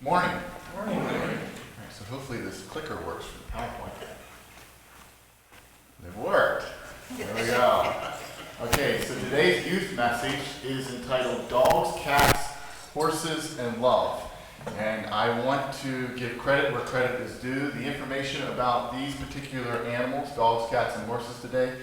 Morning. Morning. All right, so hopefully this clicker works for the PowerPoint. It worked. There we go. Okay, so today's youth message is entitled Dogs, Cats, Horses, and Love. And I want to give credit where credit is due. The information about these particular animals, dogs, cats, and horses today,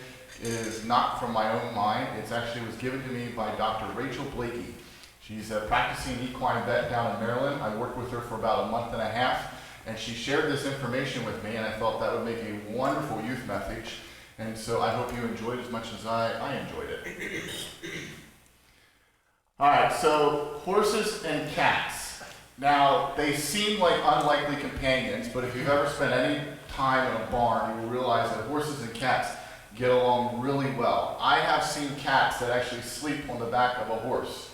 is not from my own mind. It actually was given to me by Dr. Rachel Blakey. She's a practicing equine vet down in Maryland. I worked with her for about a month and a half, and she shared this information with me, and I thought that would make a wonderful youth message. And so I hope you enjoyed as much as I enjoyed it. All right, so horses and cats. Now, they seem like unlikely companions, but if you've ever spent any time in a barn, you will realize that horses and cats get along really well. I have seen cats that actually sleep on the back of a horse.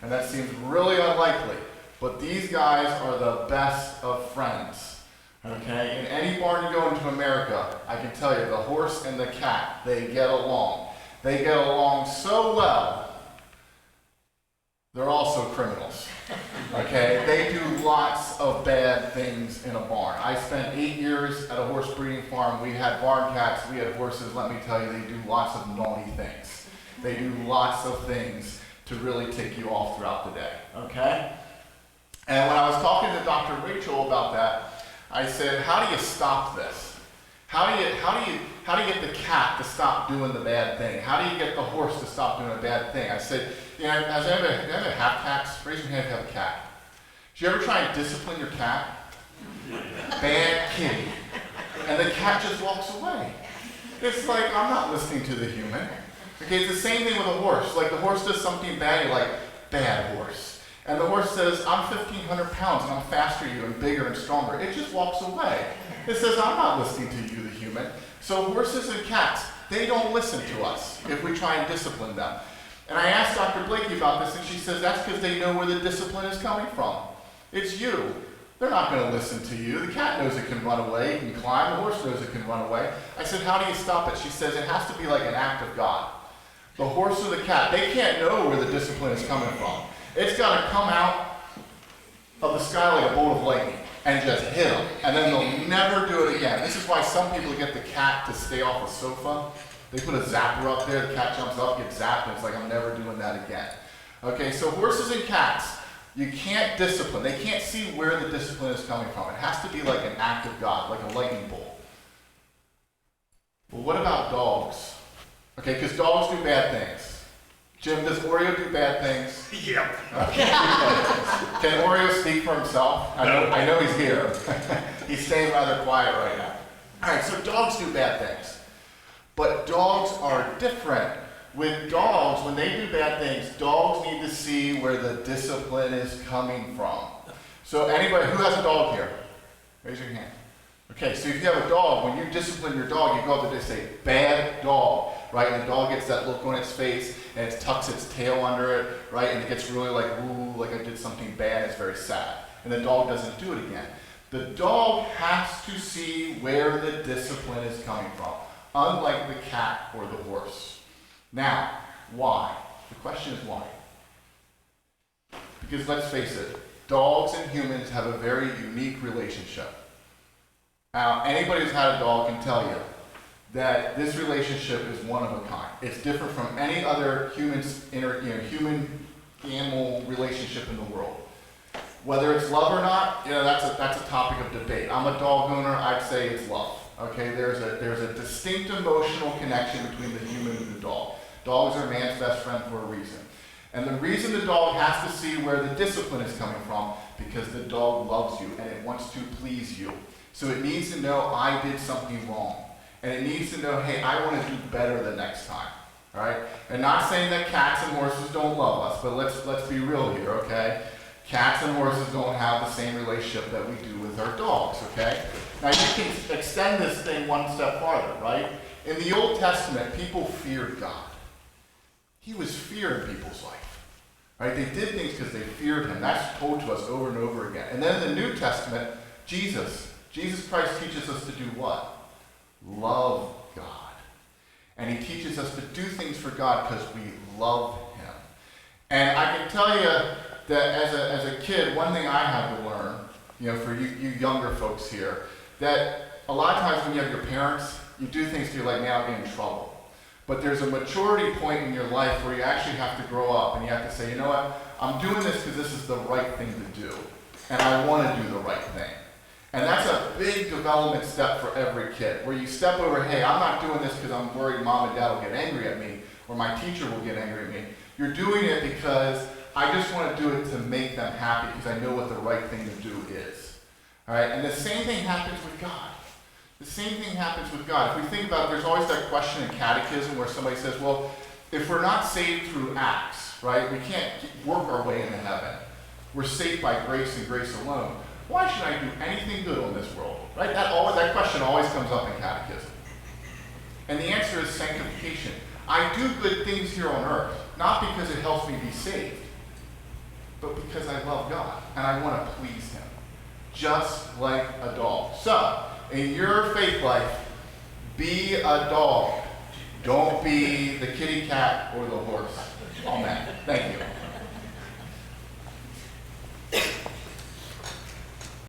And that seems really unlikely, but these guys are the best of friends, okay? In any barn you go into America, I can tell you, the horse and the cat, they get along. They get along so well, they're also criminals, okay? They do lots of bad things in a barn. I spent 8 years at a horse breeding farm. We had barn cats, we had horses. Let me tell you, they do lots of naughty things. They do lots of things to really take you off throughout the day, okay? And when I was talking to Dr. Rachel about that, I said, how do you stop this? How do you get the cat to stop doing the bad thing? How do you get the horse to stop doing a bad thing? I said, you know, has anyone ever have cats? Raise your hand if you have a cat. Did you ever try and discipline your cat? Bad kitty. And the cat just walks away. It's like, I'm not listening to the human. Okay, it's the same thing with a horse. Like the horse does something bad, you're like, bad horse. And the horse says, I'm 1,500 pounds and I'm faster than you and bigger and stronger. It just walks away. It says, I'm not listening to you, the human. So horses and cats, they don't listen to us if we try and discipline them. And I asked Dr. Blakey about this, and she says, that's because they know where the discipline is coming from. It's you. They're not going to listen to you. The cat knows it can run away, it can climb. The horse knows it can run away. I said, how do you stop it? She says, it has to be like an act of God. The horse or the cat, they can't know where the discipline is coming from. It's got to come out of the sky like a bolt of lightning and just hit them, and then they'll never do it again. This is why some people get the cat to stay off a sofa. They put a zapper up there, the cat jumps up, gets zapped, and it's like, I'm never doing that again. Okay, so horses and cats, you can't discipline. They can't see where the discipline is coming from. It has to be like an act of God, like a lightning bolt. Well, what about dogs? Okay, because dogs do bad things. Jim, does Oreo do bad things? Yep. Okay. Can Oreo speak for himself? I know he's here. He's staying rather quiet right now. All right, so dogs do bad things. But dogs are different. With dogs, when they do bad things, dogs need to see where the discipline is coming from. So anybody, who has a dog here? Raise your hand. Okay, so if you have a dog, when you discipline your dog, you go up there and say, bad dog, right? And the dog gets that look on its face, and it tucks its tail under it, right? And it gets really like, ooh, like I did something bad, it's very sad. And the dog doesn't do it again. The dog has to see where the discipline is coming from, unlike the cat or the horse. Now, why? The question is why? Because let's face it, dogs and humans have a very unique relationship. Now, anybody who's had a dog can tell you that this relationship is one of a kind. It's different from any other human-animal relationship in the world. Whether it's love or not, that's a topic of debate. I'm a dog owner. I'd say it's love. Okay, there's a distinct emotional connection between the human and the dog. Dogs are man's best friend for a reason. And the reason the dog has to see where the discipline is coming from, because the dog loves you and it wants to please you. So it needs to know I did something wrong. And it needs to know, hey, I want to do better the next time. All right? And not saying that cats and horses don't love us, but let's be real here, okay? Cats and horses don't have the same relationship that we do with our dogs, okay? Now you can extend this thing one step farther, right? In the Old Testament, people feared God. He was feared in people's life. Right? They did things because they feared him. That's told to us over and over again. And then in the New Testament, Jesus Christ teaches us to do what? Love God. And he teaches us to do things for God because we love him. And I can tell you that as a kid, one thing I had to learn for you younger folks here, that a lot of times when you have your parents, you do things to like, now I'm in trouble. But there's a maturity point in your life where you actually have to grow up and you have to say, you know what, I'm doing this because this is the right thing to do. And I want to do the right thing. And that's a big development step for every kid, where you step over, hey, I'm not doing this because I'm worried mom and dad will get angry at me, or my teacher will get angry at me. You're doing it because I just want to do it to make them happy because I know what the right thing to do is. All right? And the same thing happens with God. The same thing happens with God. If we think about it, there's always that question in catechism where somebody says, well, if we're not saved through acts, right, we can't work our way into heaven. We're saved by grace and grace alone. Why should I do anything good on this world? Right? That question always comes up in catechism. And the answer is sanctification. I do good things here on earth, not because it helps me be saved, but because I love God and I want to please Him, just like a dog. So, in your faith life, be a dog. Don't be the kitty cat or the horse. Amen. Thank you.